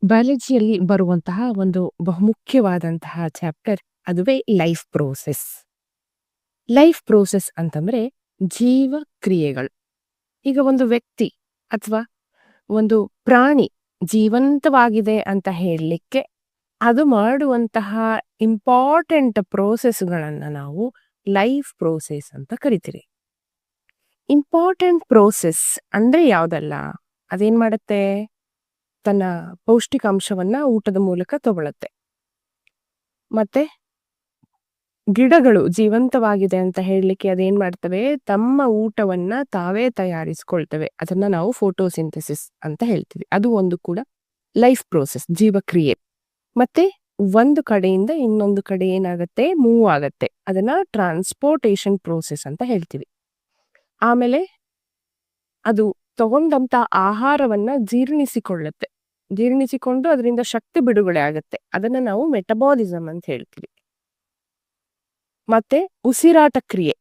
ಬಯಾಲಜಿಯಲ್ಲಿ ಬರುವಂತಹ ಒಂದು ಬಹುಮುಖ್ಯವಾದಂತಹ ಚಾಪ್ಟರ್ ಅದುವೇ ಲೈಫ್ ಪ್ರೋಸೆಸ್. ಲೈಫ್ ಪ್ರೋಸೆಸ್ ಅಂತಂದ್ರೆ ಜೀವ ಕ್ರಿಯೆಗಳು. ಈಗ ಒಂದು ವ್ಯಕ್ತಿ ಅಥವಾ ಒಂದು ಪ್ರಾಣಿ ಜೀವಂತವಾಗಿದೆ ಅಂತ ಹೇಳಲಿಕ್ಕೆ ಅದು ಮಾಡುವಂತಹ ಇಂಪಾರ್ಟೆಂಟ್ ಪ್ರೋಸೆಸ್ಗಳನ್ನ ನಾವು ಲೈಫ್ ಪ್ರೋಸೆಸ್ ಅಂತ ಕರಿತೀವಿ. ಇಂಪಾರ್ಟೆಂಟ್ ಪ್ರೋಸೆಸ್ ಅಂದ್ರೆ ಯಾವ್ದಲ್ಲ? ಅದೇನ್ ಮಾಡುತ್ತೆ? ತನ್ನ ಪೌಷ್ಟಿಕಾಂಶವನ್ನ ಊಟದ ಮೂಲಕ ತಗೊಳುತ್ತೆ. ಮತ್ತೆ ಗಿಡಗಳು ಜೀವಂತವಾಗಿದೆ ಅಂತ ಹೇಳಲಿಕ್ಕೆ ಅದೇನ್ ಮಾಡ್ತವೆ? ತಮ್ಮ ಊಟವನ್ನ ತಾವೇ ತಯಾರಿಸ್ಕೊಳ್ತವೆ. ಅದನ್ನ ನಾವು ಫೋಟೋಸಿಂಥೆಸಿಸ್ ಅಂತ ಹೇಳ್ತೀವಿ. ಅದು ಒಂದು ಕೂಡ ಲೈಫ್ ಪ್ರೋಸೆಸ್, ಜೀವಕ್ರಿಯೆ. ಮತ್ತೆ ಒಂದು ಕಡೆಯಿಂದ ಇನ್ನೊಂದು ಕಡೆ ಏನಾಗತ್ತೆ? ಮೂವ್ ಆಗತ್ತೆ. ಅದನ್ನ ಟ್ರಾನ್ಸ್ಪೋರ್ಟೇಷನ್ ಪ್ರೋಸೆಸ್ ಅಂತ ಹೇಳ್ತೀವಿ. ಆಮೇಲೆ ಅದು ತಗೊಂಡಂತ ಆಹಾರವನ್ನ ಜೀರ್ಣಿಸಿಕೊಳ್ಳುತ್ತೆ. ಜೀರ್ಣಿಸಿಕೊಂಡು ಅದರಿಂದ ಶಕ್ತಿ ಬಿಡುಗಡೆ ಆಗತ್ತೆ. ಅದನ್ನ ನಾವು ಮೆಟಬಾಲಿಸಮ್ ಅಂತ ಹೇಳ್ತೀವಿ. ಮತ್ತೆ ಉಸಿರಾಟ ಕ್ರಿಯೆ,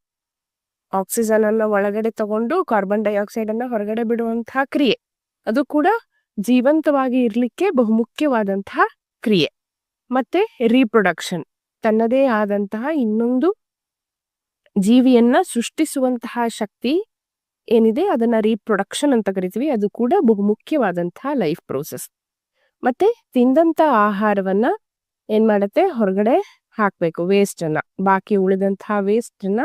ಆಕ್ಸಿಜನ್ ಅನ್ನ ಒಳಗಡೆ ತಗೊಂಡು ಕಾರ್ಬನ್ ಡೈಆಕ್ಸೈಡ್ ಅನ್ನ ಹೊರಗಡೆ ಬಿಡುವಂತಹ ಕ್ರಿಯೆ, ಅದು ಕೂಡ ಜೀವಂತವಾಗಿ ಇರ್ಲಿಕ್ಕೆ ಬಹುಮುಖ್ಯವಾದಂತಹ ಕ್ರಿಯೆ. ಮತ್ತೆ ರೀಪ್ರೊಡಕ್ಷನ್, ತನ್ನದೇ ಆದಂತಹ ಇನ್ನೊಂದು ಜೀವಿಯನ್ನ ಸೃಷ್ಟಿಸುವಂತಹ ಶಕ್ತಿ ಏನಿದೆ ಅದನ್ನ ರೀಪ್ರೊಡಕ್ಷನ್ ಅಂತ ಕರಿತೀವಿ. ಅದು ಕೂಡ ಬಹುಮುಖ್ಯವಾದಂತಹ ಲೈಫ್ ಪ್ರೋಸೆಸ್. ಮತ್ತೆ ತಿಂದಂತ ಆಹಾರವನ್ನ ಏನ್ ಮಾಡತ್ತೆ? ಹೊರಗಡೆ ಹಾಕ್ಬೇಕು. ವೇಸ್ಟ್ ಅನ್ನ, ಬಾಕಿ ಉಳಿದಂತಹ ವೇಸ್ಟ್ ಅನ್ನ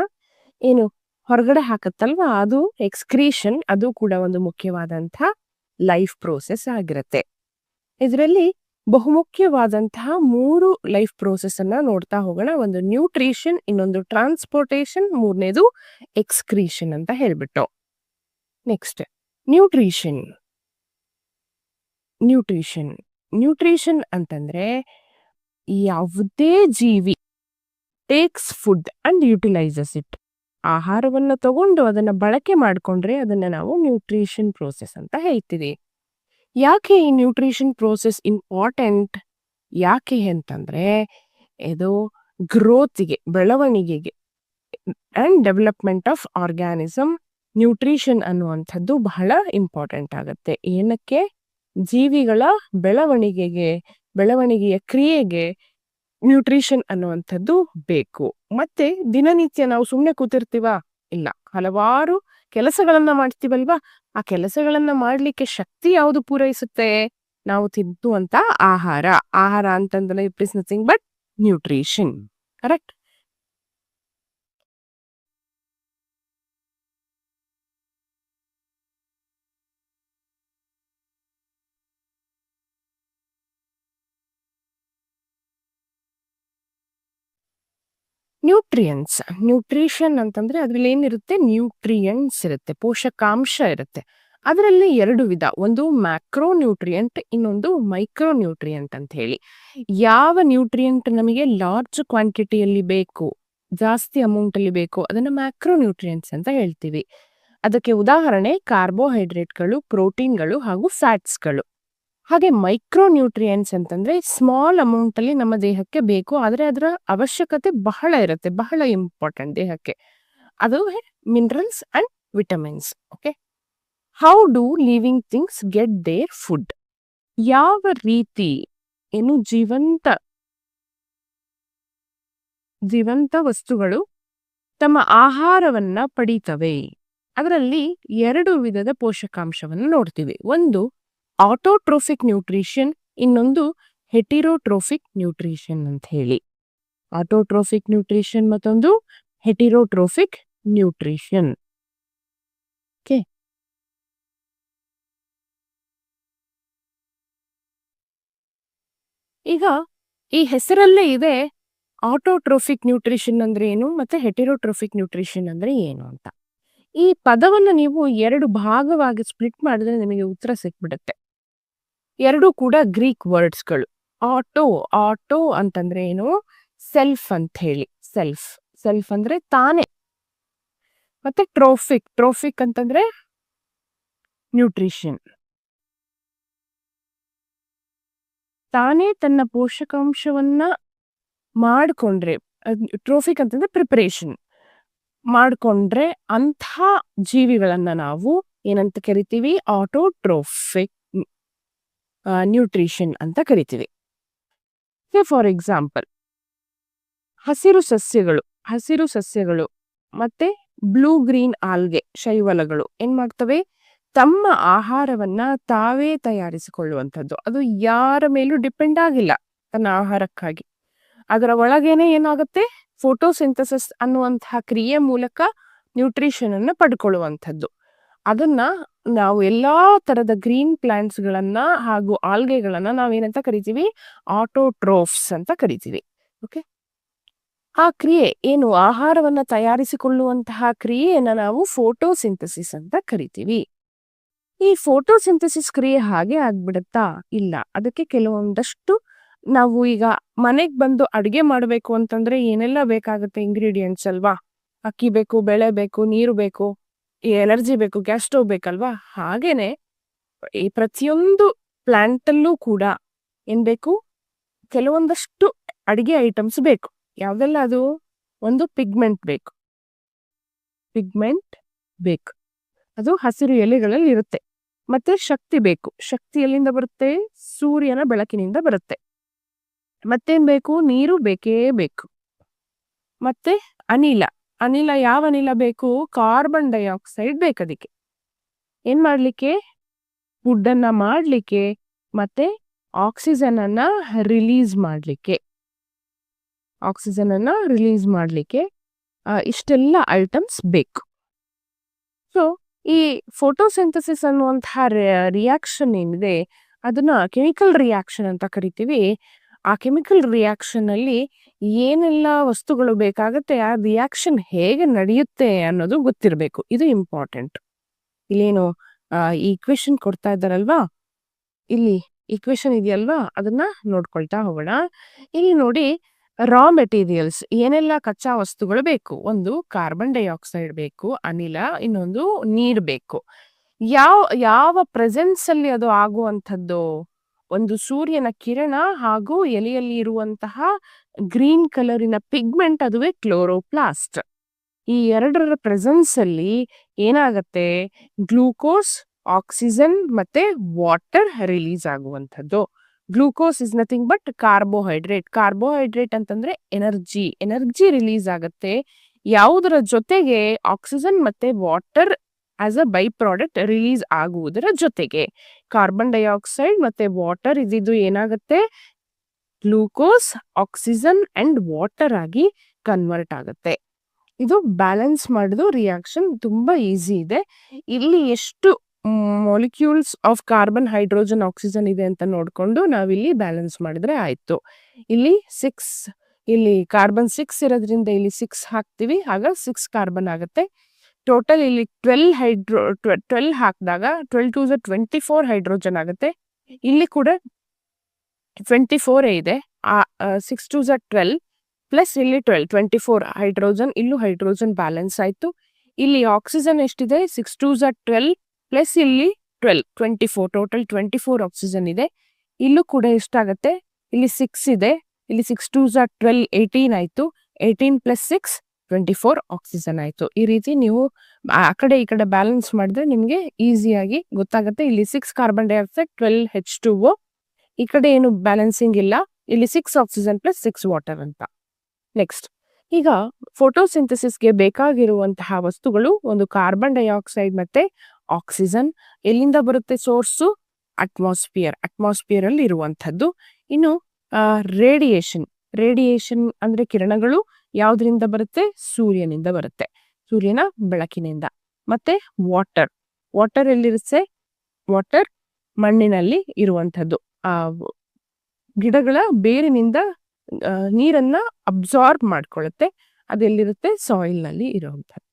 ಏನು ಹೊರಗಡೆ ಹಾಕತ್ತಲ್ವಾ, ಅದು ಎಕ್ಸ್ಕ್ರೀಷನ್. ಅದು ಕೂಡ ಒಂದು ಮುಖ್ಯವಾದಂತಹ ಲೈಫ್ ಪ್ರೋಸೆಸ್ ಆಗಿರುತ್ತೆ. ಇದರಲ್ಲಿ ಬಹುಮುಖ್ಯವಾದಂತಹ 3 ಲೈಫ್ ಪ್ರೋಸೆಸ್ ಅನ್ನ ನೋಡ್ತಾ ಹೋಗೋಣ. ಒಂದು ನ್ಯೂಟ್ರಿಷನ್, ಇನ್ನೊಂದು ಟ್ರಾನ್ಸ್ಪೋರ್ಟೇಷನ್, ಮೂರನೇದು ಎಕ್ಸ್ಕ್ರೀಷನ್ ಅಂತ ಹೇಳ್ಬಿಟ್ಟು. Next nutrition. ನ್ಯೂಟ್ರಿಷನ್ ನ್ಯೂಟ್ರಿಷನ್ ಅಂತಂದ್ರೆ ಯಾವುದೇ ಜೀವಿ takes food and utilises it. ಆಹಾರವನ್ನ ತಗೊಂಡು ಅದನ್ನ ಬಳಕೆ ಮಾಡ್ಕೊಂಡ್ರೆ ಅದನ್ನ ನಾವು ನ್ಯೂಟ್ರಿಷನ್ ಪ್ರೋಸೆಸ್ ಅಂತ ಹೇಳ್ತೀವಿ. ಯಾಕೆ ಈ ನ್ಯೂಟ್ರಿಷನ್ ಪ್ರೋಸೆಸ್ ಇಂಪಾರ್ಟೆಂಟ್? ಯಾಕೆ ಅಂತಂದ್ರೆ ಇದು ಗ್ರೋತ್ಗೆ, ಬೆಳವಣಿಗೆಗೆ and development of organism nutrition ಅನ್ನುವಂಥದ್ದು ಬಹಳ ಇಂಪಾರ್ಟೆಂಟ್ ಆಗುತ್ತೆ. ಏನಕ್ಕೆ? ಜೀವಿಗಳ ಬೆಳವಣಿಗೆಯ ಕ್ರಿಯೆಗೆ ನ್ಯೂಟ್ರಿಷನ್ ಅನ್ನುವಂಥದ್ದು ಬೇಕು. ಮತ್ತೆ ದಿನನಿತ್ಯ ನಾವು ಸುಮ್ಮನೆ ಕೂತಿರ್ತೀವ? ಇಲ್ಲ, ಹಲವಾರು ಕೆಲಸಗಳನ್ನ ಮಾಡ್ತೀವಲ್ವಾ? ಆ ಕೆಲಸಗಳನ್ನ ಮಾಡ್ಲಿಕ್ಕೆ ಶಕ್ತಿ ಯಾವುದು ಪೂರೈಸುತ್ತೆ? ನಾವು ತಿನ್ನುವಂತ ಆಹಾರ. ಆಹಾರ ಅಂತಂದ್ರೆ it is nothing but nutrition. Correct? Nutrients. Nutrition ಅಂತಂದ್ರೆ ಅದ್ರಲ್ಲಿ ಏನಿರುತ್ತೆ? ನ್ಯೂಟ್ರಿಯೆಂಟ್ಸ್ ಇರುತ್ತೆ, ಪೋಷಕಾಂಶ ಇರುತ್ತೆ. ಅದರಲ್ಲಿ 2 ವಿಧ. ಒಂದು ಮ್ಯಾಕ್ರೋ ನ್ಯೂಟ್ರಿಯೆಂಟ್, ಇನ್ನೊಂದು ಮೈಕ್ರೋ ನ್ಯೂಟ್ರಿಯೆಂಟ್ ಅಂತ ಹೇಳಿ. ಯಾವ ನ್ಯೂಟ್ರಿಯೆಂಟ್ ನಮಗೆ ಲಾರ್ಜ್ ಕ್ವಾಂಟಿಟಿಯಲ್ಲಿ ಬೇಕು, ಜಾಸ್ತಿ ಅಮೌಂಟ್ ಅಲ್ಲಿ ಬೇಕು, ಅದನ್ನ ಮ್ಯಾಕ್ರೋ ನ್ಯೂಟ್ರಿಯೆಂಟ್ಸ್ ಅಂತ ಹೇಳ್ತೀವಿ. ಅದಕ್ಕೆ ಉದಾಹರಣೆ ಕಾರ್ಬೋಹೈಡ್ರೇಟ್ಗಳು, ಪ್ರೋಟೀನ್ಗಳು ಹಾಗೂ ಫ್ಯಾಟ್ಸ್ಗಳು. ಹಾಗೆ ಮೈಕ್ರೋ ನ್ಯೂಟ್ರಿಯೆಂಟ್ಸ್ ಅಂತಂದ್ರೆ ಸ್ಮಾಲ್ ಅಮೌಂಟ್ ಅಲ್ಲಿ ನಮ್ಮ ದೇಹಕ್ಕೆ ಬೇಕು, ಆದ್ರೆ ಅದರ ಅವಶ್ಯಕತೆ ಬಹಳ ಇರುತ್ತೆ, ಬಹಳ ಇಂಪಾರ್ಟೆಂಟ್ ದೇಹಕ್ಕೆ. ಅದು minerals and vitamins. Okay, how do living things get there food? ಯಾವ ರೀತಿ ಏನು ಜೀವಂತ ವಸ್ತುಗಳು ತಮ್ಮ ಆಹಾರವನ್ನ ಪಡೀತವೆ? ಅದರಲ್ಲಿ 2 ವಿಧದ ಪೋಷಕಾಂಶವನ್ನು ನೋಡ್ತೀವಿ. ಒಂದು ಆಟೋಟ್ರೋಫಿಕ್ ನ್ಯೂಟ್ರಿಷನ್, ಇನ್ನೊಂದು ಹೆಟಿರೋಟ್ರೋಫಿಕ್ ನ್ಯೂಟ್ರಿಷನ್ ಅಂತ ಹೇಳಿ. ಆಟೋಟ್ರೋಫಿಕ್ ನ್ಯೂಟ್ರಿಷನ್ ಮತ್ತೊಂದು ಹೆಟಿರೋಟ್ರೋಫಿಕ್ ನ್ಯೂಟ್ರಿಷನ್. ಓಕೆ, ಈಗ ಈ ಹೆಸರಲ್ಲೇ ಇದೆ ಆಟೋಟ್ರೋಫಿಕ್ ನ್ಯೂಟ್ರಿಷನ್ ಅಂದ್ರೆ ಏನು ಮತ್ತೆ ಹೆಟಿರೋಟ್ರೋಫಿಕ್ ನ್ಯೂಟ್ರಿಷನ್ ಅಂದ್ರೆ ಏನು ಅಂತ. ಈ ಪದವನ್ನು ನೀವು 2 ಭಾಗವಾಗಿ ಸ್ಪ್ಲಿಟ್ ಮಾಡಿದ್ರೆ ನಿಮಗೆ ಉತ್ತರ ಸಿಕ್ಬಿಡುತ್ತೆ. 2 ಕೂಡ ಗ್ರೀಕ್ ವರ್ಡ್ಸ್ಗಳು. ಆಟೋ ಅಂತಂದ್ರೆ ಏನು? ಸೆಲ್ಫ್ ಅಂತ ಹೇಳಿ. ಸೆಲ್ಫ್ ಅಂದ್ರೆ ತಾನೇ. ಮತ್ತೆ ಟ್ರೋಫಿಕ್ ಅಂತಂದ್ರೆ ನ್ಯೂಟ್ರಿಷನ್. ತಾನೇ ತನ್ನ ಪೋಷಕಾಂಶವನ್ನ ಮಾಡ್ಕೊಂಡ್ರೆ, ಟ್ರೋಫಿಕ್ ಅಂತಂದ್ರೆ ಪ್ರಿಪರೇಷನ್ ಮಾಡ್ಕೊಂಡ್ರೆ ಅಂಥ ಜೀವಿಗಳನ್ನ ನಾವು ಏನಂತ ಕರಿತೀವಿ? ಆಟೋಟ್ರೋಫಿಕ್ ನ್ಯೂಟ್ರಿಷನ್ ಅಂತ ಕರಿತೀವಿ. ಫಾರ್ ಎಕ್ಸಾಂಪಲ್, ಹಸಿರು ಸಸ್ಯಗಳು ಮತ್ತೆ ಬ್ಲೂ ಗ್ರೀನ್ ಆಲ್ಗೆ ಶೈವಲಗಳು ಏನ್ ಮಾಡ್ತವೆ, ತಮ್ಮ ಆಹಾರವನ್ನ ತಾವೇ ತಯಾರಿಸಿಕೊಳ್ಳುವಂಥದ್ದು. ಅದು ಯಾರ ಮೇಲೂ ಡಿಪೆಂಡ್ ಆಗಿಲ್ಲ ತನ್ನ ಆಹಾರಕ್ಕಾಗಿ. ಅದರ ಒಳಗೇನೆ ಏನಾಗುತ್ತೆ, ಫೋಟೋಸಿಂಥಸಿಸ್ ಅನ್ನುವಂತಹ ಕ್ರಿಯೆ ಮೂಲಕ ನ್ಯೂಟ್ರಿಷನ್ ಅನ್ನ ಪಡ್ಕೊಳ್ಳುವಂಥದ್ದು. ಅದನ್ನ ನಾವು ಎಲ್ಲಾ ತರದ ಗ್ರೀನ್ ಪ್ಲಾಂಟ್ಸ್ ಗಳನ್ನ ಹಾಗೂ ಆಲ್ಗೆಗಳನ್ನ ನಾವೇನಂತ ಕರಿತೀವಿ, ಆಟೋಟ್ರೋಫ್ಸ್ ಅಂತ ಕರಿತೀವಿ. ಓಕೆ, ಆ ಕ್ರಿಯೆ ಏನು, ಆಹಾರವನ್ನ ತಯಾರಿಸಿಕೊಳ್ಳುವಂತಹ ಕ್ರಿಯೆಯನ್ನ ನಾವು ಫೋಟೋಸಿಂಥಸಿಸ್ ಅಂತ ಕರಿತೀವಿ. ಈ ಫೋಟೋಸಿಂಥಸಿಸ್ ಕ್ರಿಯೆ ಹಾಗೆ ಆಗ್ಬಿಡುತ್ತಾ? ಇಲ್ಲ. ಅದಕ್ಕೆ ಕೆಲವೊಂದಷ್ಟು ನಾವು ಈಗ ಮನೆಗ್ ಬಂದು ಅಡುಗೆ ಮಾಡಬೇಕು ಅಂತಂದ್ರೆ ಏನೆಲ್ಲ ಬೇಕಾಗುತ್ತೆ ಇಂಗ್ರೀಡಿಯೆಂಟ್ಸ್ ಅಲ್ವಾ? ಅಕ್ಕಿ ಬೇಕು, ಬೆಳೆ ಬೇಕು, ನೀರು ಬೇಕು, ಎನರ್ಜಿ ಬೇಕು, ಗ್ಯಾಸ್ ಸ್ಟವ್ ಬೇಕಲ್ವಾ? ಹಾಗೇನೆ ಈ ಪ್ರತಿಯೊಂದು ಪ್ಲಾಂಟಲ್ಲೂ ಕೂಡ ಏನ್ ಬೇಕು, ಕೆಲವೊಂದಷ್ಟು ಅಡಿಗೆ ಐಟಮ್ಸ್ ಬೇಕು. ಯಾವ್ದೆಲ್ಲ ಅದು? ಒಂದು ಪಿಗ್ಮೆಂಟ್ ಬೇಕು. ಅದು ಹಸಿರು ಎಲೆಗಳಲ್ಲಿ ಇರುತ್ತೆ. ಮತ್ತೆ ಶಕ್ತಿ ಬೇಕು. ಶಕ್ತಿ ಎಲ್ಲಿಂದ ಬರುತ್ತೆ? ಸೂರ್ಯನ ಬೆಳಕಿನಿಂದ ಬರುತ್ತೆ. ಮತ್ತೇನ್ ಬೇಕು? ನೀರು ಬೇಕೇ ಬೇಕು. ಮತ್ತೆ ಅನಿಲ ಯಾವ ಅನಿಲ ಬೇಕು? ಕಾರ್ಬನ್ ಡೈಆಕ್ಸೈಡ್ ಬೇಕದಕ್ಕೆ. ಏನ್ ಮಾಡ್ಲಿಕ್ಕೆ? ಫುಡ್ ಅನ್ನ ಮಾಡ್ಲಿಕ್ಕೆ ಮತ್ತೆ ಆಕ್ಸಿಜನ್ ಅನ್ನ ರಿಲೀಸ್ ಮಾಡ್ಲಿಕ್ಕೆ ಇಷ್ಟೆಲ್ಲ ಐಟಮ್ಸ್ ಬೇಕು. ಸೊ ಈ ಫೋಟೋಸಿಂಥಸಿಸ್ ಅನ್ನುವಂತಹ ರಿಯಾಕ್ಷನ್ ಏನಿದೆ ಅದನ್ನ ಕೆಮಿಕಲ್ ರಿಯಾಕ್ಷನ್ ಅಂತ ಕರಿತೀವಿ. ಆ ಕೆಮಿಕಲ್ ರಿಯಾಕ್ಷನ್ ಅಲ್ಲಿ ಏನೆಲ್ಲ ವಸ್ತುಗಳು ಬೇಕಾಗತ್ತೆ, ಆ ರಿಯಾಕ್ಷನ್ ಹೇಗೆ ನಡೆಯುತ್ತೆ ಅನ್ನೋದು ಗೊತ್ತಿರಬೇಕು. ಇದು ಇಂಪಾರ್ಟೆಂಟ್. ಇಲ್ಲೇನು ಈಕ್ವೇಶನ್ ಕೊಡ್ತಾ ಇದ್ದಾರಲ್ವಾ, ಇಲ್ಲಿ ಈಕ್ವೇಶನ್ ಇದೆಯಲ್ವಾ, ಅದನ್ನ ನೋಡ್ಕೊಳ್ತಾ ಹೋಗೋಣ. ಇಲ್ಲಿ ನೋಡಿ, ರಾ ಮೆಟೀರಿಯಲ್ಸ್ ಏನೆಲ್ಲ ಕಚ್ಚಾ ವಸ್ತುಗಳು ಬೇಕು. ಒಂದು ಕಾರ್ಬನ್ ಡೈಆಕ್ಸೈಡ್ ಬೇಕು, ಅನಿಲ, ಇನ್ನೊಂದು ನೀರು ಬೇಕು. ಯಾವ ಪ್ರೆಸೆನ್ಸ್ ಅಲ್ಲಿ ಅದು ಆಗುವಂಥದ್ದು? ಒಂದು ಸೂರ್ಯನ ಕಿರಣ ಹಾಗೂ ಎಲೆಯಲ್ಲಿ ಇರುವಂತಹ ಗ್ರೀನ್ ಕಲರಿನ ಪಿಗ್ಮೆಂಟ್, ಅದುವೇ ಕ್ಲೋರೋಪ್ಲಾಸ್ಟ್. ಈ ಎರಡರ ಪ್ರೆಸೆನ್ಸ್ ಅಲ್ಲಿ ಏನಾಗತ್ತೆ, ಗ್ಲೂಕೋಸ್, ಆಕ್ಸಿಜನ್ ಮತ್ತೆ ವಾಟರ್ ರಿಲೀಸ್ ಆಗುವಂಥದ್ದು. Glucose is nothing but carbohydrate ಅಂತಂದ್ರೆ ಎನರ್ಜಿ ರಿಲೀಸ್ ಆಗತ್ತೆ. ಯಾವುದರ ಜೊತೆಗೆ? ಆಕ್ಸಿಜನ್ ಮತ್ತೆ water as a by product release ಆಗುವುದರ ಜೊತೆಗೆ ಕಾರ್ಬನ್ ಡೈಆಕ್ಸೈಡ್ ಮತ್ತೆ ವಾಟರ್ ಇದಿದ್ದು ಏನಾಗುತ್ತೆ, ಗ್ಲೂಕೋಸ್, ಆಕ್ಸಿಜನ್ ಅಂಡ್ ವಾಟರ್ ಆಗಿ ಕನ್ವರ್ಟ್ ಆಗುತ್ತೆ. ಇದು ಬ್ಯಾಲೆನ್ಸ್ ಮಾಡೋದು ರಿಯಾಕ್ಷನ್ ತುಂಬಾ ಈಸಿ ಇದೆ. ಇಲ್ಲಿ ಎಷ್ಟು molecules of carbon, hydrogen, oxygen ಇದೆ ಅಂತ ನೋಡ್ಕೊಂಡು ನಾವಿಲ್ಲಿ ಬ್ಯಾಲೆನ್ಸ್ ಮಾಡಿದ್ರೆ ಆಯ್ತು. ಇಲ್ಲಿ ಕಾರ್ಬನ್ 6 ಇರೋದ್ರಿಂದ ಇಲ್ಲಿ 6 ಹಾಕ್ತಿವಿ, ಆಗ 6 ಕಾರ್ಬನ್ ಆಗುತ್ತೆ. ಟೋಟಲ್ ಇಲ್ಲಿ 12 ಹಾಕಿದಾಗ 12 2 24 ಹೈಡ್ರೋಜನ್ ಆಗುತ್ತೆ. ಇಲ್ಲಿ ಕೂಡ 24 ಇದೆ. 6 2 12 ಪ್ಲಸ್ ಇಲ್ಲಿ 24 ಹೈಡ್ರೋಜನ್. ಇಲ್ಲೂ ಹೈಡ್ರೋಜನ್ ಬ್ಯಾಲೆನ್ಸ್ ಆಯ್ತು. ಇಲ್ಲಿ ಆಕ್ಸಿಜನ್ ಎಷ್ಟಿದೆ? 6 2 12 ಪ್ಲಸ್ ಇಲ್ಲಿ 24 ಟೋಟಲ್ 24 ಆಕ್ಸಿಜನ್ ಇದೆ. ಇಲ್ಲೂ ಕೂಡ ಎಷ್ಟಾಗತ್ತೆ? ಇಲ್ಲಿ 6 ಇದೆ. ಇಲ್ಲಿ 6 2 12 18 ಆಯ್ತು. 18 ಪ್ಲಸ್ 6 24 ಆಕ್ಸಿಜನ್ ಆಯ್ತು. ಈ ರೀತಿ ನೀವು ಆ ಕಡೆ ಈ ಕಡೆ ಬ್ಯಾಲೆನ್ಸ್ ಮಾಡಿದ್ರೆ ನಿಮ್ಗೆ ಈಸಿಯಾಗಿ ಗೊತ್ತಾಗುತ್ತೆ. ಇಲ್ಲಿ 6 ಕಾರ್ಬನ್ ಡೈಆಕ್ಸೈಡ್, 12 H2O. ಈ ಕಡೆ ಏನು ಬ್ಯಾಲೆನ್ಸಿಂಗ್ ಇಲ್ಲ. ಇಲ್ಲಿ 6 ಆಕ್ಸಿಜನ್ ಪ್ಲಸ್ 6 ವಾಟರ್ ಅಂತ. ನೆಕ್ಸ್ಟ್, ಈಗ ಫೋಟೋಸಿಂಥಸಿಸ್ಗೆ ಬೇಕಾಗಿರುವಂತಹ ವಸ್ತುಗಳು ಒಂದು ಕಾರ್ಬನ್ ಡೈಆಕ್ಸೈಡ್ ಮತ್ತೆ ಆಕ್ಸಿಜನ್. ಎಲ್ಲಿಂದ ಬರುತ್ತೆ ಸೋರ್ಸು? ಅಟ್ಮಾಸ್ಫಿಯರ್ ಅಲ್ಲಿ ಇರುವಂತದ್ದು. ಇನ್ನು ರೇಡಿಯೇಷನ್ ಅಂದ್ರೆ ಕಿರಣಗಳು ಯಾವ್ದ್ರಿಂದ ಬರುತ್ತೆ? ಸೂರ್ಯನಿಂದ ಬರುತ್ತೆ, ಸೂರ್ಯನ ಬೆಳಕಿನಿಂದ. ಮತ್ತೆ ವಾಟರ್ ಎಲ್ಲಿರುತ್ತೆ? ವಾಟರ್ ಮಣ್ಣಿನಲ್ಲಿ ಇರುವಂತದ್ದು. ಆ ಗಿಡಗಳ ಬೇರಿನಿಂದ ನೀರನ್ನ ಅಬ್ಸಾರ್ಬ್ ಮಾಡ್ಕೊಳ್ಳುತ್ತೆ. ಅದೆಲ್ಲಿರುತ್ತೆ? ಸಾಯಿಲ್ ನಲ್ಲಿ ಇರುವಂತದ್ದು.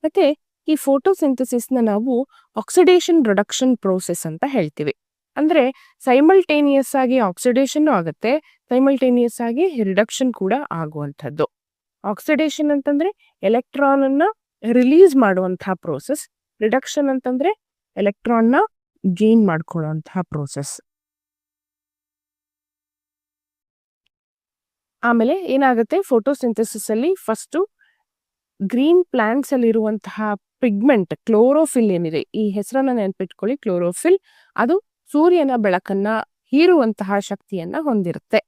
ಮತ್ತೆ ಈ ಫೋಟೋಸಿಂಥಸಿಸ್ ನಾವು ಆಕ್ಸಿಡೇಷನ್ ರಿಡಕ್ಷನ್ ಪ್ರೋಸೆಸ್ ಅಂತ ಹೇಳ್ತೀವಿ. ಅಂದ್ರೆ ಸೈಮಲ್ಟೇನಿಯಸ್ ಆಗಿ ಆಕ್ಸಿಡೇಷನ್ ಆಗುತ್ತೆ, ಸೈಮಲ್ಟೇನಿಯಸ್ ಆಗಿ ರಿಡಕ್ಷನ್ ಕೂಡ ಆಗುವಂಥದ್ದು. ಆಕ್ಸಿಡೇಷನ್ ಅಂತಂದ್ರೆ ಎಲೆಕ್ಟ್ರಾನ್ ಅನ್ನ ರಿಲೀಸ್ ಮಾಡುವಂತಹ ಪ್ರೋಸೆಸ್. ರಿಡಕ್ಷನ್ ಅಂತಂದ್ರೆ ಎಲೆಕ್ಟ್ರಾನ್ ನ ಗೇನ್ ಮಾಡ್ಕೊಳ್ಳುವಂತಹ ಪ್ರೋಸೆಸ್. ಆಮೇಲೆ ಏನಾಗುತ್ತೆ, ಫೋಟೋಸಿಂಥಸಿಸ್ ಅಲ್ಲಿ ಫಸ್ಟ್ ಗ್ರೀನ್ ಪ್ಲಾಂಟ್ಸ್ ಅಲ್ಲಿ ಇರುವಂತಹ ಪಿಗ್ಮೆಂಟ್ ಕ್ಲೋರೋಫಿಲ್ ಏನಿದೆ, ಈ ಹೆಸರನ್ನ ನೆನ್ಪಿಟ್ಕೊಳ್ಳಿ, ಕ್ಲೋರೋಫಿಲ್, ಅದು ಸೂರ್ಯನ ಬೆಳಕನ್ನ ಹೀರುವಂತಹ ಶಕ್ತಿಯನ್ನ ಹೊಂದಿರುತ್ತೆ.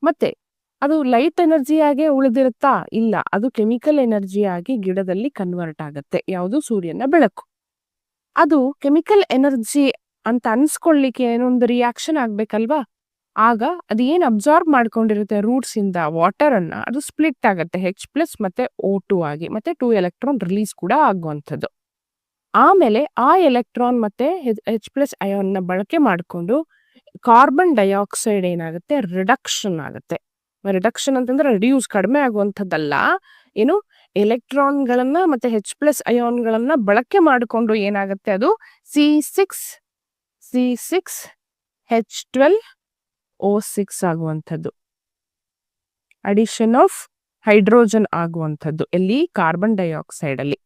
ಮತ್ತೆ ಅದು ಲೈಟ್ ಎನರ್ಜಿಯಾಗೆ ಉಳಿದಿರುತ್ತಾ? ಇಲ್ಲ, ಅದು ಕೆಮಿಕಲ್ ಎನರ್ಜಿಯಾಗಿ ಗಿಡದಲ್ಲಿ ಕನ್ವರ್ಟ್ ಆಗತ್ತೆ. ಯಾವುದು? ಸೂರ್ಯನ ಬೆಳಕು. ಅದು ಕೆಮಿಕಲ್ ಎನರ್ಜಿ ಅಂತ ಅನ್ಸ್ಕೊಳ್ಳಿಕ್ಕೆ ಏನೊಂದು ರಿಯಾಕ್ಷನ್ ಆಗ್ಬೇಕಲ್ವಾ? ಆಗ ಅದು ಏನ್ ಅಬ್ಸಾರ್ಬ್ ಮಾಡ್ಕೊಂಡಿರುತ್ತೆ ರೂಟ್ಸ್ ಇಂದ ವಾಟರ್ ಅನ್ನ, ಅದು ಸ್ಪ್ಲಿಟ್ ಆಗತ್ತೆ H+ ಮತ್ತೆ O2 ಆಗಿ, ಮತ್ತೆ 2 ಎಲೆಕ್ಟ್ರಾನ್ ರಿಲೀಸ್ ಕೂಡ ಆಗುವಂಥದ್ದು. ಆಮೇಲೆ ಆ ಎಲೆಕ್ಟ್ರಾನ್ ಮತ್ತೆ H+ ಅಯಾನ್ ನ ಬಳಕೆ ಮಾಡಿಕೊಂಡು ಕಾರ್ಬನ್ ಡೈಆಕ್ಸೈಡ್ ಏನಾಗುತ್ತೆ? ರಿಡಕ್ಷನ್ ಆಗುತ್ತೆ. ರಿಡಕ್ಷನ್ ಅಂತಂದ್ರೆ ರಿಡ್ಯೂಸ್, ಕಡಿಮೆ ಆಗುವಂಥದ್ದಲ್ಲ. ಏನು? ಎಲೆಕ್ಟ್ರಾನ್ಗಳನ್ನ ಮತ್ತೆ H+ ಅಯಾನ್ಗಳನ್ನ ಬಳಕೆ ಮಾಡಿಕೊಂಡು ಏನಾಗುತ್ತೆ? ಅದು C6H12O6 ಆಗುವಂಥದ್ದು. ಅಡಿಷನ್ ಆಫ್ ಹೈಡ್ರೋಜನ್ ಆಗುವಂಥದ್ದು. ಎಲ್ಲಿ? ಕಾರ್ಬನ್ ಡೈಆಕ್ಸೈಡ್ ಅಲ್ಲಿ.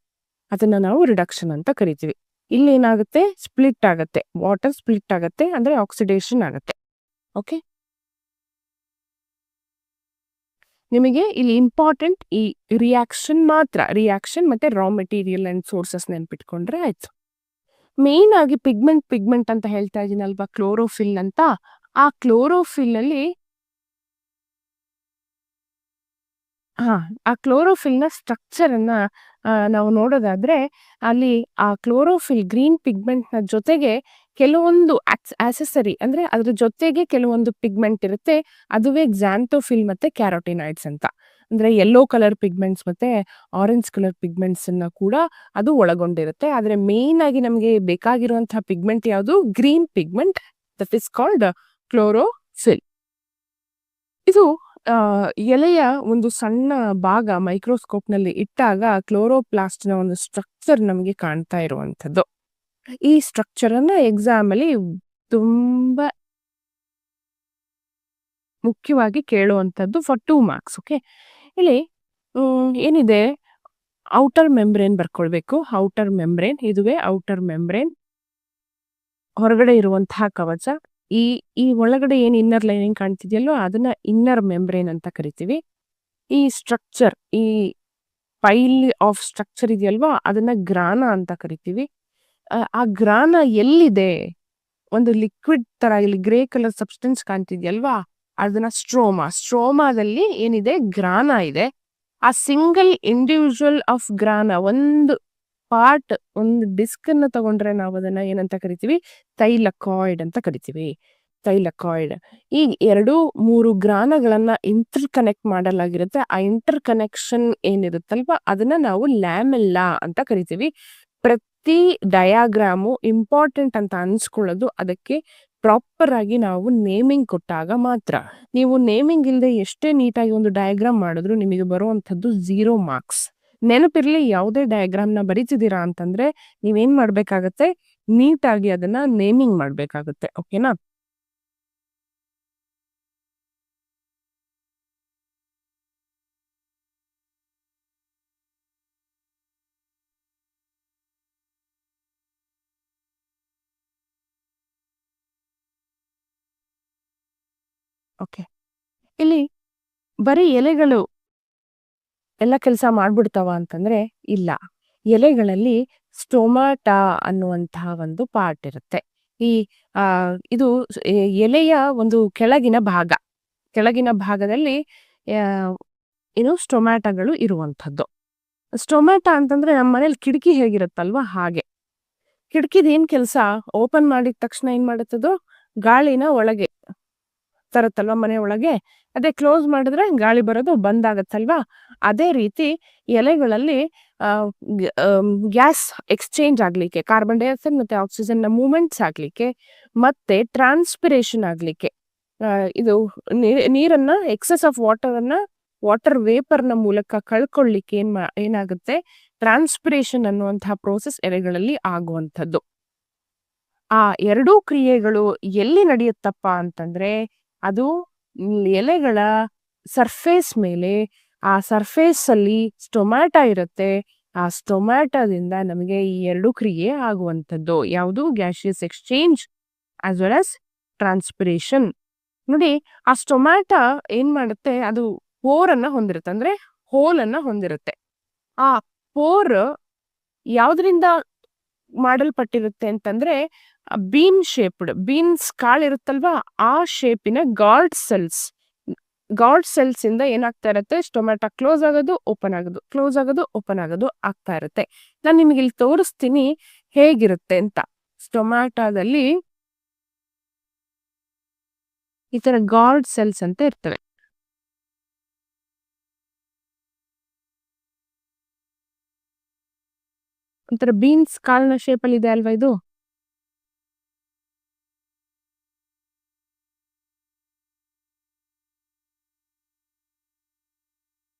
ಅದನ್ನ ನಾವು ರಿಡಕ್ಷನ್ ಅಂತ ಕರಿತೀವಿ. ಇಲ್ಲಿ ಏನಾಗುತ್ತೆ? ಸ್ಪ್ಲಿಟ್ ಆಗತ್ತೆ, ವಾಟರ್ ಸ್ಪ್ಲಿಟ್ ಆಗತ್ತೆ, ಅಂದ್ರೆ ಆಕ್ಸಿಡೇಷನ್ ಆಗತ್ತೆ. ಓಕೆ, ನಿಮಗೆ ಇಲ್ಲಿ ಇಂಪಾರ್ಟೆಂಟ್ ಈ ರಿಯಾಕ್ಷನ್ ಮಾತ್ರ. ರಿಯಾಕ್ಷನ್ ಮತ್ತೆ ರಾ ಮೆಟೀರಿಯಲ್ ಅಂಡ್ ಸೋರ್ಸಸ್ ನೆನ್ಪಿಟ್ಕೊಂಡ್ರೆ ಆಯ್ತು. ಮೇನ್ ಆಗಿ ಪಿಗ್ಮೆಂಟ್ ಅಂತ ಹೇಳ್ತಾ ಇದೀನಲ್ವಾ, ಕ್ಲೋರೋಫಿಲ್ ಅಂತ. ಆ ಕ್ಲೋರೋಫಿಲ್ ಅಲ್ಲಿ ಆ ಕ್ಲೋರೋಫಿಲ್ ನ ಸ್ಟ್ರಕ್ಚರ್ ಅನ್ನ ನಾವು ನೋಡೋದಾದ್ರೆ, ಅಲ್ಲಿ ಆ ಕ್ಲೋರೋಫಿಲ್ ಗ್ರೀನ್ ಪಿಗ್ಮೆಂಟ್ ನ ಜೊತೆಗೆ ಕೆಲವೊಂದು ಆಕ್ಸೆಸರಿ, ಅಂದ್ರೆ ಅದ್ರ ಜೊತೆಗೆ ಕೆಲವೊಂದು ಪಿಗ್ಮೆಂಟ್ ಇರುತ್ತೆ. ಅದುವೇ ಕ್ಸಾಂಥೋಫಿಲ್ ಮತ್ತೆ ಕ್ಯಾರೋಟಿನಾಯ್ಡ್ಸ್ ಅಂತ. ಅಂದ್ರೆ ಯೆಲ್ಲೋ ಕಲರ್ ಪಿಗ್ಮೆಂಟ್ಸ್ ಮತ್ತೆ ಆರೆಂಜ್ ಕಲರ್ ಪಿಗ್ಮೆಂಟ್ಸ್ ಅನ್ನ ಕೂಡ ಅದು ಒಳಗೊಂಡಿರುತ್ತೆ. ಆದ್ರೆ ಮೇನ್ ಆಗಿ ನಮಗೆ ಬೇಕಾಗಿರುವಂತಹ ಪಿಗ್ಮೆಂಟ್ ಯಾವುದು? Green pigment, that is called chlorophyll. ಇದು ಎಲೆಯ ಒಂದು ಸಣ್ಣ ಭಾಗ ಮೈಕ್ರೋಸ್ಕೋಪ್ ನಲ್ಲಿ ಇಟ್ಟಾಗ ಕ್ಲೋರೋಪ್ಲಾಸ್ಟ್ ನ ಒಂದು ಸ್ಟ್ರಕ್ಚರ್ ನಮಗೆ ಕಾಣ್ತಾ ಇರುವಂತದ್ದು. ಈ ಸ್ಟ್ರಕ್ಚರ್ ಅನ್ನ ಎಕ್ಸಾಮ್ ಅಲ್ಲಿ ತುಂಬಾ ಮುಖ್ಯವಾಗಿ ಕೇಳುವಂತದ್ದು ಫಾರ್ 2 ಮಾರ್ಕ್ಸ್. ಓಕೆ, ಇಲ್ಲಿ ಏನಿದೆ? ಔಟರ್ ಮೆಂಬ್ರೇನ್ ಬರ್ಕೊಳ್ಬೇಕು. ಔಟರ್ ಮೆಂಬ್ರೇನ್, ಇದುವೇ ಔಟರ್ ಮೆಂಬ್ರೇನ್, ಹೊರಗಡೆ ಇರುವಂತಹ ಕವಚ. ಈ ಒಳಗಡೆ ಏನ್ ಇನ್ನರ್ ಲೈನಿಂಗ್ ಕಾಣ್ತಿದೆಯಲ್ಲೋ ಅದನ್ನ ಇನ್ನರ್ ಮೆಂಬ್ರೇನ್ ಅಂತ ಕರಿತೀವಿ. ಈ ಸ್ಟ್ರಕ್ಚರ್, ಈ ಪೈಲ್ ಆಫ್ ಸ್ಟ್ರಕ್ಚರ್ ಇದೆಯಲ್ವಾ, ಅದನ್ನ ಗ್ರಾನ ಅಂತ ಕರಿತೀವಿ. ಆ ಗ್ರಾನ ಎಲ್ಲಿದೆ? ಒಂದು ಲಿಕ್ವಿಡ್ ತರ ಇಲ್ಲಿ ಗ್ರೇ ಕಲರ್ ಸಬ್ಸ್ಟೆನ್ಸ್ ಕಾಣ್ತಿದ್ಯಲ್ವಾ, ಅದನ್ನ ಸ್ಟ್ರೋಮಾದಲ್ಲಿ ಏನಿದೆ? ಗ್ರಾನ ಇದೆ. ಆ ಸಿಂಗಲ್ ಇಂಡಿವಿಜುವಲ್ ಆಫ್ ಗ್ರಾನ, ಒಂದು ಪಾರ್ಟ್, ಒಂದು ಡಿಸ್ಕ್ ಅನ್ನ ತಗೊಂಡ್ರೆ ನಾವು ಅದನ್ನ ಏನಂತ ಕರಿತೀವಿ? ಥೈಲಕಾಯ್ಡ್ ಅಂತ ಕರಿತೀವಿ. ಥೈಲಕಾಯ್ಡ್. ಈ 2-3 ಗ್ರಾನಗಳನ್ನ ಇಂಟರ್ ಕನೆಕ್ಟ್ ಮಾಡಲಾಗಿರುತ್ತೆ. ಆ ಇಂಟರ್ ಕನೆಕ್ಷನ್ ಏನಿರುತ್ತಲ್ವಾ, ಅದನ್ನ ನಾವು ಲ್ಯಾಮೆಲ್ಲಾ ಅಂತ ಕರಿತೀವಿ. ಪ್ರತಿ ಡಯಾಗ್ರಾಮು ಇಂಪಾರ್ಟೆಂಟ್ ಅಂತ ಅನ್ಸ್ಕೊಳ್ಳೋದು ಅದಕ್ಕೆ ಪ್ರಾಪರ್ ಆಗಿ ನಾವು ನೇಮಿಂಗ್ ಕೊಟ್ಟಾಗ ಮಾತ್ರ. ನೀವು ನೇಮಿಂಗ್ ಇಲ್ಲದೆ ಎಷ್ಟೇ ನೀಟಾಗಿ ಒಂದು ಡಯಾಗ್ರಾಮ್ ಮಾಡಿದ್ರು ನಿಮಗೆ ಬರುವಂತದ್ದು 0 ಮಾರ್ಕ್ಸ್. ನೆನಪಿರ್ಲಿ, ಯಾವುದೇ ಡಯಾಗ್ರಾಮ್ ನ ಬರೀತಿದ್ದೀರಾ ಅಂತಂದ್ರೆ ನೀವೇನ್ ಮಾಡ್ಬೇಕಾಗತ್ತೆ? ನೀಟಾಗಿ ಅದನ್ನ ನೇಮಿಂಗ್ ಮಾಡ್ಬೇಕಾಗತ್ತೆ. ಓಕೆನಾ? ಓಕೆ, ಇಲ್ಲಿ ಬರೀ ಎಲೆಗಳು ಎಲ್ಲ ಕೆಲಸ ಮಾಡ್ಬಿಡ್ತಾವ ಅಂತಂದ್ರೆ ಇಲ್ಲ. ಎಲೆಗಳಲ್ಲಿ ಸ್ಟೊಮಾಟಾ ಅನ್ನುವಂತಹ ಒಂದು ಪಾರ್ಟ್ ಇರುತ್ತೆ. ಈ ಇದು ಎಲೆಯ ಒಂದು ಕೆಳಗಿನ ಭಾಗದಲ್ಲಿ ಏನು ಸ್ಟೊಮ್ಯಾಟಾಗಳು ಇರುವಂಥದ್ದು. ಸ್ಟೊಮ್ಯಾಟಾ ಅಂತಂದ್ರೆ ನಮ್ಮ ಮನೇಲಿ ಕಿಟಕಿ ಹೇಗಿರುತ್ತಲ್ವಾ ಹಾಗೆ. ಕಿಟಕಿದ ಏನ್ ಕೆಲಸ? ಓಪನ್ ಮಾಡಿದ ತಕ್ಷಣ ಏನ್ ಮಾಡುತ್ತದು? ಗಾಳಿನ ಒಳಗೆ ತರುತ್ತಲ್ವಾ ಮನೆ ಒಳಗೆ. ಅದೇ ಕ್ಲೋಸ್ ಮಾಡಿದ್ರೆ ಗಾಳಿ ಬರೋದು ಬಂದಾಗತ್ತಲ್ವಾ. ಅದೇ ರೀತಿ ಎಲೆಗಳಲ್ಲಿ ಗ್ಯಾಸ್ ಎಕ್ಸ್ಚೇಂಜ್ ಆಗ್ಲಿಕ್ಕೆ, ಕಾರ್ಬನ್ ಡೈಆಕ್ಸೈಡ್ ಮತ್ತೆ ಆಕ್ಸಿಜನ್ ನ ಮೂವ್ಮೆಂಟ್ಸ್ ಆಗ್ಲಿಕ್ಕೆ, ಮತ್ತೆ ಟ್ರಾನ್ಸ್ಪಿರೇಷನ್ ಆಗ್ಲಿಕ್ಕೆ, ಇದು ನೀರನ್ನ ಎಕ್ಸೆಸ್ ಆಫ್ ವಾಟರ್ ವೇಪರ್ ನ ಮೂಲಕ ಕಳ್ಕೊಳ್ಳಿಕ್ಕೆ ಏನಾಗುತ್ತೆ? ಟ್ರಾನ್ಸ್ಪಿರೇಷನ್ ಅನ್ನುವಂತಹ ಪ್ರೋಸೆಸ್ ಎಲೆಗಳಲ್ಲಿ ಆಗುವಂಥದ್ದು. ಆ 2 ಕ್ರಿಯೆಗಳು ಎಲ್ಲಿ ನಡೆಯುತ್ತಪ್ಪ ಅಂತಂದ್ರೆ, ಅದು ಎಲೆಗಳ ಸರ್ಫೇಸ್ ಮೇಲೆ. ಆ ಸರ್ಫೇಸ್ ಅಲ್ಲಿ ಸ್ಟೊಮ್ಯಾಟಾ ಇರುತ್ತೆ. ಆ ಸ್ಟೊಮ್ಯಾಟಾದಿಂದ ನಮಗೆ ಈ 2 ಕ್ರಿಯೆ ಆಗುವಂಥದ್ದು. ಯಾವುದು? Gaseous exchange as well as transpiration. ನೋಡಿ, ಆ ಸ್ಟೊಮ್ಯಾಟಾ ಏನ್ ಮಾಡುತ್ತೆ? ಅದು ಪೋರ್ ಅನ್ನ ಹೊಂದಿರುತ್ತೆ, ಅಂದ್ರೆ ಹೋಲ್ ಅನ್ನ ಹೊಂದಿರುತ್ತೆ. ಆ ಪೋರ್ ಯಾವ್ದ್ರಿಂದ ಮಾಡಲ್ಪಟ್ಟಿರುತ್ತೆ ಅಂತಂದ್ರೆ, ಬೀನ್ ಶೇಪ್ಡ್ ಬೀನ್ಸ್ ಕಾಳಿರುತ್ತಲ್ವಾ ಆ ಶೇಪಿನ ಗಾಡ್ ಸೆಲ್ಸ್ ಇಂದ ಏನಾಗ್ತಾ ಇರುತ್ತೆ, ಸ್ಟೊಮ್ಯಾಟೊ ಕ್ಲೋಸ್ ಆಗೋದು ಓಪನ್ ಆಗೋದು ಕ್ಲೋಸ್ ಆಗೋದು ಓಪನ್ ಆಗೋದು ಆಗ್ತಾ ಇರುತ್ತೆ. ನಾನು ನಿಮಗೆ ಇಲ್ಲಿ ತೋರಿಸ್ತೀನಿ ಹೇಗಿರುತ್ತೆ ಅಂತ. ಸ್ಟೊಮ್ಯಾಟೊದಲ್ಲಿ ಈ ತರ ಗಾಡ್ ಸೆಲ್ಸ್ ಅಂತ ಇರ್ತವೆ. ಒಂಥರ ಬೀನ್ಸ್ ಕಾಳಿನ ಶೇಪಲ್ಲಿ ಇದೆ ಅಲ್ವಾ ಇದು.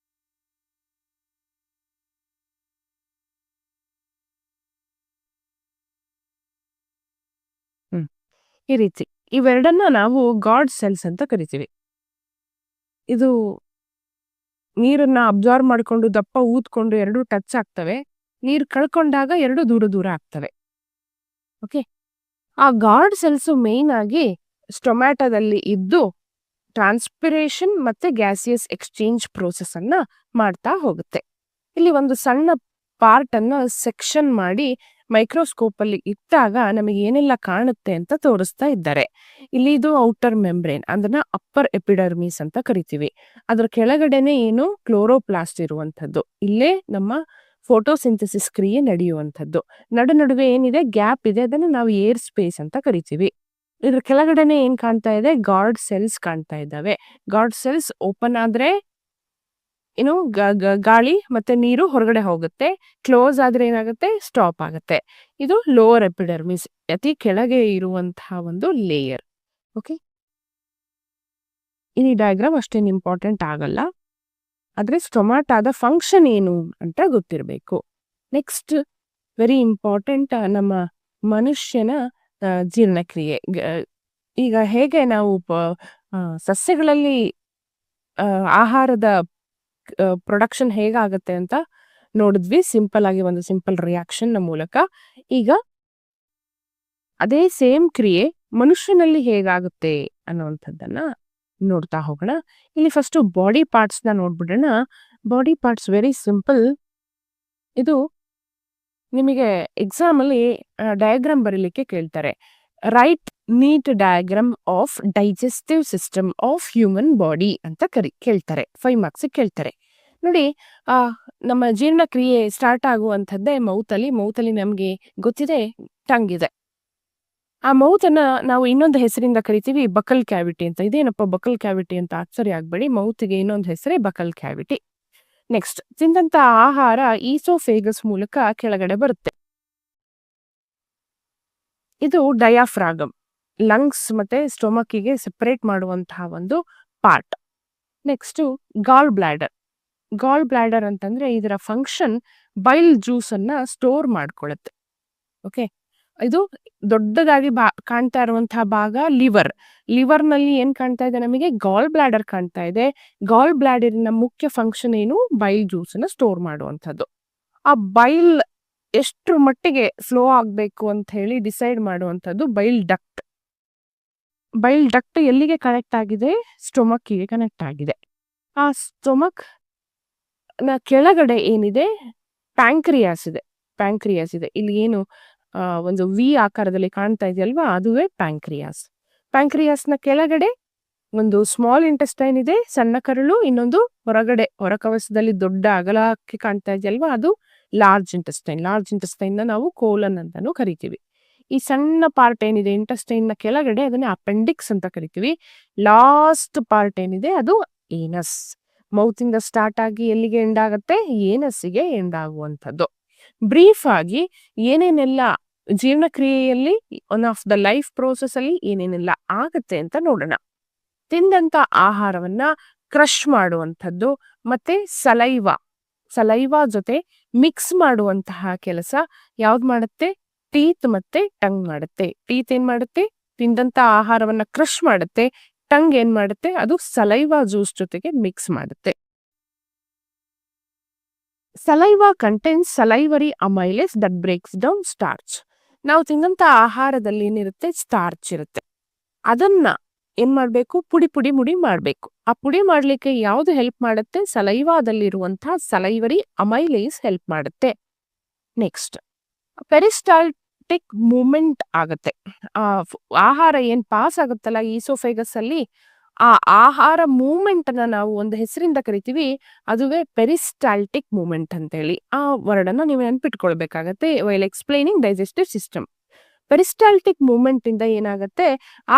ಈ ರೀತಿ ಇವೆರಡನ್ನ ನಾವು ಗಾಡ್ ಸೆಲ್ಸ್ ಅಂತ ಕರಿತೀವಿ. ಇದು ನೀರನ್ನ ಅಬ್ಸಾರ್ವ್ ಮಾಡ್ಕೊಂಡು ದಪ್ಪ ಊದ್ಕೊಂಡು ಎರಡು ಟಚ್ ಆಗ್ತವೆ. ನೀರು ಕಳ್ಕೊಂಡಾಗ ಎರಡು ದೂರ ದೂರ ಆಗ್ತವೆ. ಓಕೆ, ಆ ಗಾಡ್ ಸೆಲ್ಸ್ ಮೇನ್ ಆಗಿ ಸ್ಟೊಮ್ಯಾಟೊದಲ್ಲಿ ಇದ್ದು ಟ್ರಾನ್ಸ್ಪಿರೇಷನ್ ಮತ್ತೆ ಗ್ಯಾಸಿಯಸ್ ಎಕ್ಸ್ಚೇಂಜ್ ಪ್ರೋಸೆಸ್ ಅನ್ನ ಮಾಡ್ತಾ ಹೋಗುತ್ತೆ. ಇಲ್ಲಿ ಒಂದು ಸಣ್ಣ ಪಾರ್ಟ್ ಅನ್ನ ಸೆಕ್ಷನ್ ಮಾಡಿ ಮೈಕ್ರೋಸ್ಕೋಪ್ ಅಲ್ಲಿ ಇಟ್ಟಾಗ ನಮಗೆ ಏನೆಲ್ಲ ಕಾಣುತ್ತೆ ಅಂತ ತೋರಿಸ್ತಾ ಇದ್ದಾರೆ. ಇಲ್ಲಿ ಇದು ಔಟರ್ ಮೆಂಬ್ರೇನ್, ಅದನ್ನ ಅಪ್ಪರ್ ಎಪಿಡರ್ಮಿಸ್ ಅಂತ ಕರಿತೀವಿ. ಅದ್ರ ಕೆಳಗಡೆನೆ ಏನು ಕ್ಲೋರೋಪ್ಲಾಸ್ಟ್ ಇರುವಂತದ್ದು. ಇಲ್ಲೇ ನಮ್ಮ ಫೋಟೋಸಿಂಥಸಿಸ್ ಕ್ರಿಯೆ ನಡೆಯುವಂಥದ್ದು. ನಡುವೆ ಏನಿದೆ ಗ್ಯಾಪ್ ಇದೆ, ಅದನ್ನ ನಾವು ಏರ್ ಸ್ಪೇಸ್ ಅಂತ ಕರಿತೀವಿ. ಇದ್ರ ಕೆಳಗಡೆನೆ ಏನ್ ಕಾಣ್ತಾ ಇದೆ, ಗಾಡ್ ಸೆಲ್ಸ್ ಕಾಣ್ತಾ ಇದ್ದಾವೆ. ಗಾಡ್ ಸೆಲ್ಸ್ ಓಪನ್ ಆದ್ರೆ ಏನು ಗಾಳಿ ಮತ್ತೆ ನೀರು ಹೊರಗಡೆ ಹೋಗುತ್ತೆ, ಕ್ಲೋಸ್ ಆದ್ರೆ ಏನಾಗುತ್ತೆ, ಸ್ಟಾಪ್ ಆಗುತ್ತೆ. ಇದು ಲೋವರ್ ಎಪಿಡರ್ಮಿಸ್, ಅತಿ ಕೆಳಗೆ ಇರುವಂತಹ ಒಂದು ಲೇಯರ್. ಓಕೆ, ಈ ಡಯಾಗ್ರಾಮ್ ಅಷ್ಟೇನು ಇಂಪಾರ್ಟೆಂಟ್ ಆಗಲ್ಲ, ಆದ್ರೆ ಸ್ಟೊಮ್ಯಾಟೊದ ಫಂಕ್ಷನ್ ಏನು ಅಂತ ಗೊತ್ತಿರಬೇಕು. ನೆಕ್ಸ್ಟ್ ವೆರಿ ಇಂಪಾರ್ಟೆಂಟ್, ನಮ್ಮ ಮನುಷ್ಯನ ಜೀರ್ಣಕ್ರಿಯೆ. ಈಗ ಹೇಗೆ ನಾವು ಸಸ್ಯಗಳಲ್ಲಿ ಆಹಾರದ ಪ್ರೊಡಕ್ಷನ್ ಹೇಗಾಗತ್ತೆ ಅಂತ ನೋಡಿದ್ವಿ, ಸಿಂಪಲ್ ಆಗಿ ಒಂದು ಸಿಂಪಲ್ ರಿಯಾಕ್ಷನ್ ನ ಮೂಲಕ. ಈಗ ಅದೇ ಸೇಮ್ ಕ್ರಿಯೆ ಮನುಷ್ಯನಲ್ಲಿ ಹೇಗಾಗುತ್ತೆ ಅನ್ನುವಂಥದ್ದನ್ನ ನೋಡ್ತಾ ಹೋಗೋಣ. ಇಲ್ಲಿ ಫಸ್ಟ್ ಬಾಡಿ ಪಾರ್ಟ್ಸ್ ನ ನೋಡ್ಬಿಡೋಣ. Body parts very simple. ಇದು ನಿಮಗೆ ಎಕ್ಸಾಮ್ ಅಲ್ಲಿ ಡಯಾಗ್ರಾಮ್ ಬರೀಲಿಕ್ಕೆ ಕೇಳ್ತಾರೆ. Write neat diagram of digestive system of human body ಅಂತ ಕೇಳ್ತಾರೆ. 5 ಮಾರ್ಕ್ಸ್ ಕೇಳ್ತಾರೆ. ನೋಡಿ, ನಮ್ಮ ಜೀರ್ಣಕ್ರಿಯೆ ಸ್ಟಾರ್ಟ್ ಆಗುವಂಥದ್ದೇ ಮೌತಲ್ಲಿ ನಮ್ಗೆ ಗೊತ್ತಿದೆ, ಟಂಗ್ ಇದೆ. ಆ ಮೌತನ್ನ ನಾವು ಇನ್ನೊಂದು ಹೆಸರಿಂದ ಕರಿತೀವಿ ಬಕಲ್ ಕ್ಯಾವಿಟಿ ಅಂತ. ಇದೇನಪ್ಪ ಬಕಲ್ ಕ್ಯಾವಿಟಿ ಅಂತ ಆಶ್ಚರ್ಯ ಆಗ್ಬೇಡಿ, ಮೌತ್ಗೆ ಇನ್ನೊಂದು ಹೆಸರೇ ಬಕಲ್ ಕ್ಯಾವಿಟಿ. ನೆಕ್ಸ್ಟ್, ತಿಂದಂತ ಆಹಾರ ಈಸೋಫೇಗಸ್ ಮೂಲಕ ಕೆಳಗಡೆ ಬರುತ್ತೆ. ಇದು ಡಯಾಫ್ರಾಗಮ್, ಲಂಗ್ಸ್ ಮತ್ತೆ ಸ್ಟೊಮಕ್ಕಿಗೆ ಸೆಪರೇಟ್ ಮಾಡುವಂತಹ ಒಂದು ಪಾರ್ಟ್. ನೆಕ್ಸ್ಟ್ ಗಾಲ್ ಬ್ಲಾಡರ್ ಅಂತಂದ್ರೆ ಇದರ ಫಂಕ್ಷನ್ ಬೈಲ್ ಜ್ಯೂಸ್ ಅನ್ನ ಸ್ಟೋರ್ ಮಾಡ್ಕೊಳ್ಳುತ್ತೆ. ಓಕೆ, ಇದು ದೊಡ್ಡದಾಗಿ ಕಾಣ್ತಾ ಇರುವಂತಹ ಭಾಗ ಲಿವರ್ ನಲ್ಲಿ ಏನ್ ಕಾಣ್ತಾ ಇದೆ, ನಮಗೆ ಗಾಲ್ ಬ್ಲಾಡರ್ ಕಾಣ್ತಾ ಇದೆ. ಗಾಲ್ ಬ್ಲಾಡರಿನ ಮುಖ್ಯ ಫಂಕ್ಷನ್ ಏನು, ಬೈಲ್ ಜ್ಯೂಸ್ ಅನ್ನ ಸ್ಟೋರ್ ಮಾಡುವಂಥದ್ದು. ಆ ಬೈಲ್ ಎಷ್ಟು ಮಟ್ಟಿಗೆ ಫ್ಲೋ ಆಗ್ಬೇಕು ಅಂತ ಹೇಳಿ ಡಿಸೈಡ್ ಮಾಡುವಂಥದ್ದು ಬೈಲ್ ಡಕ್ಟ್ ಎಲ್ಲಿಗೆ ಕನೆಕ್ಟ್ ಆಗಿದೆ, ಸ್ಟೊಮಕ್ಕಿಗೆ ಕನೆಕ್ಟ್ ಆಗಿದೆ. ಆ ಸ್ಟೊಮಕ್ ನ ಕೆಳಗಡೆ ಏನಿದೆ, ಪ್ಯಾಂಕ್ರಿಯಾಸ್ ಇದೆ. ಇಲ್ಲಿ ಏನು ಒಂದು ವಿ ಆಕಾರದಲ್ಲಿ ಕಾಣ್ತಾ ಇದೆಯಲ್ವಾ, ಅದುವೇ ಪ್ಯಾಂಕ್ರಿಯಾಸ್ ನ ಕೆಳಗಡೆ ಒಂದು ಸ್ಮಾಲ್ ಇಂಟೆಸ್ಟೈನ್ ಇದೆ, ಸಣ್ಣ ಕರಳು. ಇನ್ನೊಂದು ಹೊರಕವಸದಲ್ಲಿ ದೊಡ್ಡ ಅಗಲಕ್ಕೆ ಕಾಣ್ತಾ ಇದೆಯಲ್ವಾ, ಅದು ಲಾರ್ಜ್ ಇಂಟೆಸ್ಟೈನ್ ನ ನಾವು ಕೋಲನ್ ಅಂತಾನು ಕರಿತೀವಿ. ಈ ಸಣ್ಣ ಪಾರ್ಟ್ ಏನಿದೆ ಇಂಟೆಸ್ಟೈನ್ ನ ಕೆಳಗಡೆ, ಅದನ್ನ ಅಪೆಂಡಿಕ್ಸ್ ಅಂತ ಕರಿತೀವಿ. ಲಾಸ್ಟ್ ಪಾರ್ಟ್ ಏನಿದೆ ಅದು ಏನಸ್. ಮೌತ್ ಇಂದ ಸ್ಟಾರ್ಟ್ ಆಗಿ ಎಲ್ಲಿಗೆ ಎಂಡ್ ಆಗುತ್ತೆ, ಏನಸ್ಸಿಗೆ ಎಂಡ್ ಆಗುವಂಥದ್ದು. ಬ್ರೀಫ್ ಆಗಿ ಏನೇನೆಲ್ಲ ಜೀರ್ಣಕ್ರಿಯೆಯಲ್ಲಿ one of the life process ಅಲ್ಲಿ ಏನೇನೆಲ್ಲ ಆಗತ್ತೆ ಅಂತ ನೋಡೋಣ. ತಿಂದಂತ ಆಹಾರವನ್ನ ಕ್ರಶ್ ಮಾಡುವಂಥದ್ದು ಮತ್ತೆ ಸಲೈವಾ ಜೊತೆ ಮಿಕ್ಸ್ ಮಾಡುವಂತಹ ಕೆಲಸ ಯಾವ್ದು ಮಾಡುತ್ತೆ, ಟೀತ್ ಮತ್ತೆ ಟಂಗ್ ಮಾಡುತ್ತೆ. ಟೀತ್ ಏನ್ ಮಾಡುತ್ತೆ, ತಿಂದಂತ ಆಹಾರವನ್ನ ಕ್ರಶ್ ಮಾಡುತ್ತೆ. ಟಂಗ್ ಏನ್ ಮಾಡುತ್ತೆ, ಅದು ಸಲೈವಾ ಜ್ಯೂಸ್ ಜೊತೆಗೆ ಮಿಕ್ಸ್ ಮಾಡುತ್ತೆ. Saliva contains salivary amylase that breaks down starch. ನಾವು ತಿಂದಂತ ಆಹಾರದಲ್ಲಿ ಏನಿರುತ್ತೆ, ಸ್ಟಾರ್ಚ್ ಇರುತ್ತೆ. ಅದನ್ನ ಏನ್ ಮಾಡ್ಬೇಕು, ಮುಡಿ ಮಾಡ್ಬೇಕು. ಆ ಪುಡಿ ಮಾಡ್ಲಿಕ್ಕೆ ಯಾವ್ದು ಹೆಲ್ಪ್ ಮಾಡುತ್ತೆ, ಸಲೈವಾದಲ್ಲಿರುವಂತಹ ಸಲೈವರಿ ಅಮೈಲೇಸ್ ಹೆಲ್ಪ್ ಮಾಡುತ್ತೆ. ನೆಕ್ಸ್ಟ್, ಪೆರಿಸ್ಟಾಲ್ಟಿಕ್ ಪೆರಿಸ್ಟಾಲ್ಟಿಕ್ ಮೂವ್ಮೆಂಟ್ ಆಗುತ್ತೆ. ಆಹಾರ ಏನ್ ಪಾಸ್ ಆಗುತ್ತಲ್ಲ ಈಸೋಫೇಗಸ್ ಅಲ್ಲಿ, ಆ ಆಹಾರ ಮೂವ್ಮೆಂಟ್ ಅನ್ನ ನಾವು ಒಂದು ಹೆಸರಿಂದ ಕರಿತೀವಿ. ಅದುವೇ ಪೆರಿಸ್ಟಾಲ್ಟಿಕ್ ಮೂವ್ಮೆಂಟ್ ಅಂತೇಳಿ. ಆ ವರ್ಡ್ ಅನ್ನ ನೀವು ನೆನ್ಪಿಟ್ಕೊಳ್ಬೇಕಾಗತ್ತೆ while explaining digestive system. Peristaltic movement ಇಂದ ಏನಾಗುತ್ತೆ,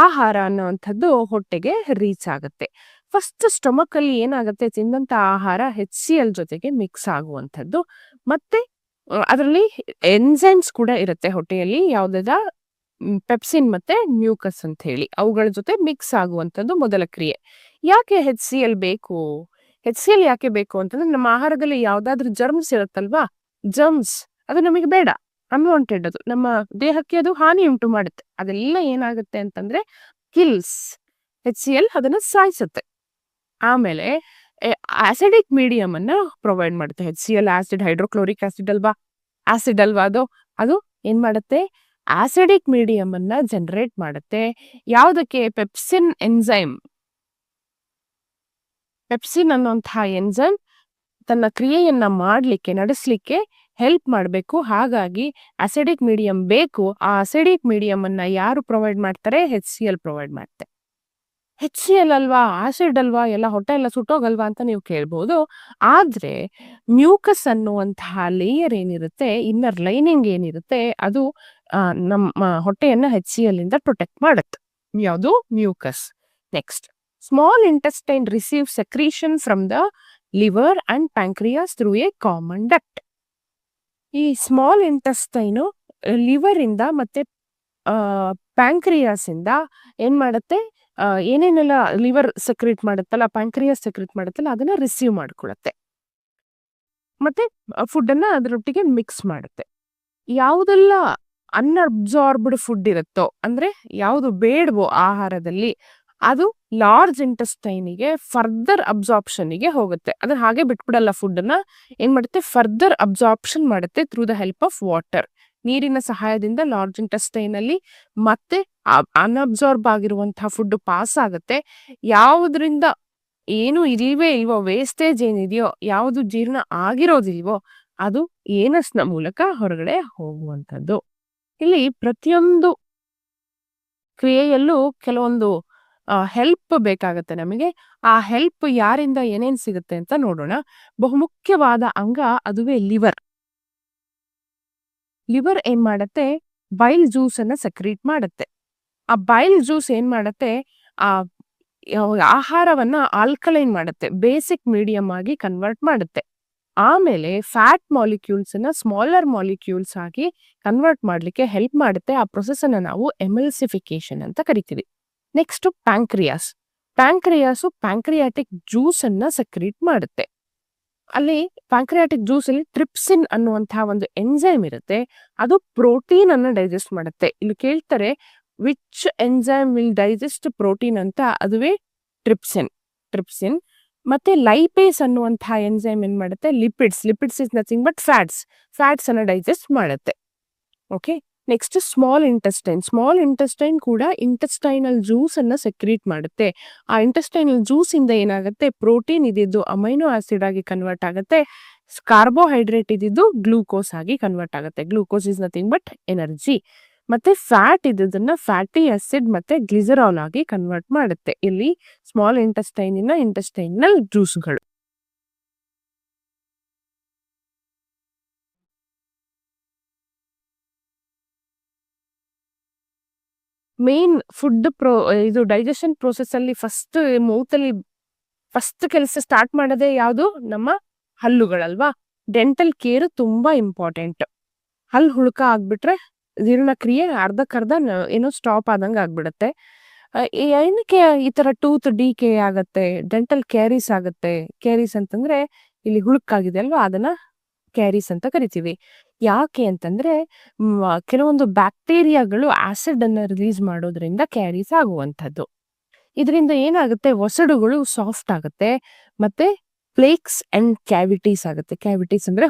ಆಹಾರ ಅನ್ನುವಂಥದ್ದು ಹೊಟ್ಟೆಗೆ ರೀಚ್ ಆಗುತ್ತೆ. ಫಸ್ಟ್ ಸ್ಟೊಮಕ್ ಅಲ್ಲಿ ಏನಾಗುತ್ತೆ, ತಿಂದಂತ ಆಹಾರ HCl ಜೊತೆಗೆ ಮಿಕ್ಸ್ ಆಗುವಂಥದ್ದು. ಮತ್ತೆ ಅದರಲ್ಲಿ ಎನ್ಸೈಮ್ಸ್ ಕೂಡ ಇರುತ್ತೆ ಹೊಟ್ಟೆಯಲ್ಲಿ, ಯಾವ್ದಾದ ಪೆಪ್ಸಿನ್ ಮತ್ತೆ ಮ್ಯೂಕಸ್ ಅಂತ ಹೇಳಿ ಅವುಗಳ ಜೊತೆ ಮಿಕ್ಸ್ ಆಗುವಂಥದ್ದು ಮೊದಲ ಕ್ರಿಯೆ. ಯಾಕೆ HCl ಬೇಕು? HCl ಯಾಕೆ ಬೇಕು ಅಂತಂದ್ರೆ, ನಮ್ಮ ಆಹಾರದಲ್ಲಿ ಯಾವ್ದಾದ್ರು ಜರ್ಮ್ಸ್ ಇರುತ್ತಲ್ವಾ, ಜರ್ಮ್ಸ್ ಅದು ನಮಗೆ ಬೇಡ, ಅನ್ವಾಂಟೆಡ್, ಅದು ನಮ್ಮ ದೇಹಕ್ಕೆ ಅದು ಹಾನಿ ಉಂಟು ಮಾಡುತ್ತೆ. ಅದೆಲ್ಲ ಏನಾಗುತ್ತೆ ಅಂತಂದ್ರೆ ಕಿಲ್ಸ್. HCl ಅದನ್ನ ಸಾಯಿಸುತ್ತೆ. ಆಮೇಲೆ ಆಸಿಡಿಕ್ ಮೀಡಿಯಂ ಅನ್ನ ಪ್ರೊವೈಡ್ ಮಾಡುತ್ತೆ. HCl ಆಸಿಡ್, ಹೈಡ್ರೋಕ್ಲೋರಿಕ್ ಆಸಿಡ್ ಅಲ್ವಾ, ಆಸಿಡ್ ಅಲ್ವಾ ಅದು ಏನ್ ಮಾಡುತ್ತೆ, ಆಸಿಡಿಕ್ ಮೀಡಿಯಂ ಅನ್ನ ಜನರೇಟ್ ಮಾಡುತ್ತೆ. ಯಾವುದಕ್ಕೆ? Pepsin enzyme. ಪೆಪ್ಸಿನ್ ಅನ್ನುವಂತಹ ಎನ್ಸೈಮ್ ತನ್ನ ಕ್ರಿಯೆಯನ್ನ ನಡೆಸಲಿಕ್ಕೆ ಹೆಲ್ಪ್ ಮಾಡಬೇಕು. ಹಾಗಾಗಿ ಅಸಿಡಿಕ್ ಮೀಡಿಯಂ ಬೇಕು. ಆ ಅಸಿಡಿಕ್ ಮೀಡಿಯಂ ಅನ್ನ ಯಾರು ಪ್ರೊವೈಡ್ ಮಾಡ್ತಾರೆ? HCl ಪ್ರೊವೈಡ್ ಮಾಡುತ್ತೆ. HCl ಅಲ್ವಾ, ಆಸಿಡ್ ಅಲ್ವಾ, ಎಲ್ಲ ಹೊಟ್ಟೆ ಎಲ್ಲ ಸುಟ್ಟೋಗಲ್ವಾ ಅಂತ ನೀವು ಕೇಳ್ಬೋದು. ಆದ್ರೆ ಮ್ಯೂಕಸ್ ಅನ್ನುವಂತಹ ಲೇಯರ್ ಏನಿರುತ್ತೆ, ಇನ್ನರ್ ಲೈನಿಂಗ್ ಏನಿರುತ್ತೆ, ಅದು ನಮ್ಮ ಹೊಟ್ಟೆಯನ್ನ HCl ಇಂದ ಪ್ರೊಟೆಕ್ಟ್ ಮಾಡುತ್ತೆ. ಯಾವುದು? Mucus. Next, small intestine receive secretion from the liver and pancreas through A common duct. ಈ ಸ್ಮಾಲ್ ಇಂಟೆಸ್ಟೈನು ಲಿವರ್ ಇಂದ ಮತ್ತೆ ಪ್ಯಾಂಕ್ರಿಯಾಸ್ ಇಂದ ಏನ್ ಮಾಡುತ್ತೆ, ಏನೇನೆಲ್ಲ ಲಿವರ್ ಸೆಕ್ರೇಟ್ ಮಾಡುತ್ತಲ್ಲ, ಪ್ಯಾಂಕ್ರಿಯಾಸ್ ಸೆಕ್ರೇಟ್ ಮಾಡುತ್ತಲ್ಲ, ಅದನ್ನ ರಿಸೀವ್ ಮಾಡ್ಕೊಳತ್ತೆ. ಮತ್ತೆ ಫುಡ್ ಅನ್ನ ಅದರೊಟ್ಟಿಗೆ ಮಿಕ್ಸ್ ಮಾಡುತ್ತೆ. ಯಾವುದೆಲ್ಲ ಅನ್ಅಬ್ಸಾರ್ಬ್ಡ್ ಫುಡ್ ಇರುತ್ತೋ, ಅಂದ್ರೆ ಯಾವುದು ಬೇಡವೋ ಆಹಾರದಲ್ಲಿ, ಅದು ಲಾರ್ಜ್ ಇಂಟೆಸ್ಟೈನಿಗೆ ಫರ್ದರ್ ಅಬ್ಸಾರ್ಪ್ಷನ್ಗೆ ಹೋಗುತ್ತೆ. ಅದನ್ನ ಹಾಗೆ ಬಿಟ್ಬಿಡಲ್ಲ. ಫುಡ್ ಅನ್ನ ಏನ್ ಮಾಡುತ್ತೆ, ಫರ್ದರ್ ಅಬ್ಸಾರ್ಪ್ಷನ್ ಮಾಡುತ್ತೆ through the help of water. ನೀರಿನ ಸಹಾಯದಿಂದ ಲಾರ್ಜ್ ಇಂಟೆಸ್ಟೈನ್ ಅಲ್ಲಿ ಮತ್ತೆ ಅನ್ಅಬ್ಸಾರ್ಬ್ ಆಗಿರುವಂತಹ ಫುಡ್ ಪಾಸ್ ಆಗುತ್ತೆ. ಯಾವುದರಿಂದ ಏನು ಇಲ್ವೋ, ವೇಸ್ಟೇಜ್ ಏನಿದೆಯೋ, ಯಾವುದು ಜೀರ್ಣ ಆಗಿರೋದಿಲ್ವೋ, ಅದು ಏನಸ್ನ ಮೂಲಕ ಹೊರಗಡೆ ಹೋಗುವಂಥದ್ದು. ಇಲ್ಲಿ ಪ್ರತಿಯೊಂದು ಕ್ರಿಯೆಯಲ್ಲೂ ಕೆಲವೊಂದು ಹೆಲ್ಪ್ ಬೇಕಾಗತ್ತೆ ನಮಗೆ. ಆ ಹೆಲ್ಪ್ ಯಾರಿಂದ ಏನೇನ್ ಸಿಗುತ್ತೆ ಅಂತ ನೋಡೋಣ. ಬಹುಮುಖ್ಯವಾದ ಅಂಗ ಅದುವೇ ಲಿವರ್. ಲಿವರ್ ಏನ್ ಮಾಡತ್ತೆ, ಬೈಲ್ ಜ್ಯೂಸ್ ಅನ್ನ ಸೆಕ್ರೀಟ್ ಮಾಡುತ್ತೆ. ಆ ಬೈಲ್ ಜ್ಯೂಸ್ ಏನ್ ಮಾಡತ್ತೆ, ಆ ಆಹಾರವನ್ನ ಆಲ್ಕಲೈನ್ ಮಾಡುತ್ತೆ, ಬೇಸಿಕ್ ಮೀಡಿಯಂ ಆಗಿ ಕನ್ವರ್ಟ್ ಮಾಡುತ್ತೆ. ಆಮೇಲೆ ಫ್ಯಾಟ್ ಮಾಲಿಕ್ಯೂಲ್ಸ್ ಅನ್ನ ಸ್ಮಾಲರ್ ಮಾಲಿಕ್ಯೂಲ್ಸ್ ಆಗಿ ಕನ್ವರ್ಟ್ ಮಾಡ್ಲಿಕ್ಕೆ ಹೆಲ್ಪ್ ಮಾಡುತ್ತೆ. ಆ ಪ್ರೊಸೆಸ್ ಅನ್ನ ನಾವು ಎಮಲ್ಸಿಫಿಕೇಶನ್ ಅಂತ ಕರಿತೀವಿ. ನೆಕ್ಸ್ಟ್, ಪ್ಯಾಂಕ್ರಿಯಾಸು ಪ್ಯಾಂಕ್ರಿಯಾಟಿಕ್ ಜ್ಯೂಸ್ ಅನ್ನ ಸೆಕ್ರೀಟ್ ಮಾಡುತ್ತೆ. ಅಲ್ಲಿ ಪ್ಯಾಂಕ್ರಿಯಾಟಿಕ್ ಜ್ಯೂಸ್ ಅಲ್ಲಿ ಟ್ರಿಪ್ಸಿನ್ ಅನ್ನುವಂತಹ ಒಂದು ಎನ್ಸೈಮ್ ಇರುತ್ತೆ. ಅದು ಪ್ರೋಟೀನ್ ಅನ್ನ ಡೈಜೆಸ್ಟ್ ಮಾಡುತ್ತೆ. ಇಲ್ಲಿ ಕೇಳ್ತಾರೆ, which enzyme will digest protein ಅಂತ. ಅದುವೇ ಟ್ರಿಪ್ಸಿನ್. ಮತ್ತೆ ಲೈಪೇಸ್ ಅನ್ನುವಂತಹ ಎಂಜೈಮ್ ಏನ್ ಮಾಡುತ್ತೆ, lipids is nothing but fats ಅನ್ನ ಡೈಜೆಸ್ಟ್ ಮಾಡುತ್ತೆ. ಓಕೆ. ನೆಕ್ಸ್ಟ್, ಸ್ಮಾಲ್ ಇಂಟೆಸ್ಟೈನ್ ಕೂಡ ಇಂಟೆಸ್ಟೈನಲ್ ಜ್ಯೂಸ್ ಅನ್ನ ಸೆಕ್ರೀಟ್ ಮಾಡುತ್ತೆ. ಆ ಇಂಟೆಸ್ಟೈನಲ್ ಜ್ಯೂಸ್ ಇಂದ ಏನಾಗುತ್ತೆ, ಪ್ರೋಟೀನ್ ಇದ್ದಿದ್ದು ಅಮೈನೋ ಆಸಿಡ್ ಆಗಿ ಕನ್ವರ್ಟ್ ಆಗುತ್ತೆ, ಕಾರ್ಬೋಹೈಡ್ರೇಟ್ ಇದ್ದಿದ್ದು ಗ್ಲೂಕೋಸ್ ಆಗಿ ಕನ್ವರ್ಟ್ ಆಗುತ್ತೆ. Glucose is nothing but energy. ಮತ್ತೆ ಫ್ಯಾಟ್ ಇದ್ದದನ್ನ ಫ್ಯಾಟಿ ಆಸಿಡ್ ಮತ್ತೆ ಗ್ಲಿಸರಾಲ್ ಆಗಿ ಕನ್ವರ್ಟ್ ಮಾಡುತ್ತೆ. ಇಲ್ಲಿ ಸ್ಮಾಲ್ ಇಂಟೆಸ್ಟೈನಲ್ ಜ್ಯೂಸ್ಗಳು. ಮೇನ್ ಫುಡ್ ಇದು ಡೈಜೆಷನ್ ಪ್ರೋಸೆಸ್ ಅಲ್ಲಿ ಫಸ್ಟ್ ಮೌತಲ್ಲಿ ಫಸ್ಟ್ ಕೆಲಸ ಸ್ಟಾರ್ಟ್ ಮಾಡೋದೇ ಯಾವುದು, ನಮ್ಮ ಹಲ್ಲುಗಳಲ್ವಾ. ಡೆಂಟಲ್ ಕೇರ್ ತುಂಬಾ ಇಂಪಾರ್ಟೆಂಟ್. ಹಲ್ಲು ಹುಳುಕ ಆಗ್ಬಿಟ್ರೆ ಜೀರ್ಣಕ್ರಿಯೆ ಅರ್ಧಕ್ಕರ್ಧ ಏನೋ ಸ್ಟಾಪ್ ಆದಂಗೆ ಆಗ್ಬಿಡುತ್ತೆ. ಏನಕ್ಕೆ ಈ ತರ ಟೂತ್ ಡಿಕೆ ಆಗತ್ತೆ, ಡೆಂಟಲ್ ಕ್ಯಾರೀಸ್ ಆಗತ್ತೆ. ಕ್ಯಾರೀಸ್ ಅಂತಂದ್ರೆ ಇಲ್ಲಿ ಹುಳುಕಾಗಿದೆ ಅಲ್ವಾ, ಅದನ್ನ ಕ್ಯಾರೀಸ್ ಅಂತ ಕರಿತೀವಿ. ಯಾಕೆ ಅಂತಂದ್ರೆ ಕೆಲವೊಂದು ಬ್ಯಾಕ್ಟೀರಿಯಾಗಳು ಆಸಿಡ್ ಅನ್ನ ರಿಲೀಸ್ ಮಾಡೋದ್ರಿಂದ ಕ್ಯಾರೀಸ್ ಆಗುವಂಥದ್ದು. ಇದರಿಂದ ಏನಾಗುತ್ತೆ, ಒಸಡುಗಳು ಸಾಫ್ಟ್ ಆಗುತ್ತೆ ಮತ್ತೆ ಫ್ಲೇಕ್ಸ್ ಅಂಡ್ ಕ್ಯಾವಿಟೀಸ್ ಆಗುತ್ತೆ. ಕ್ಯಾವಿಟೀಸ್ ಅಂದ್ರೆ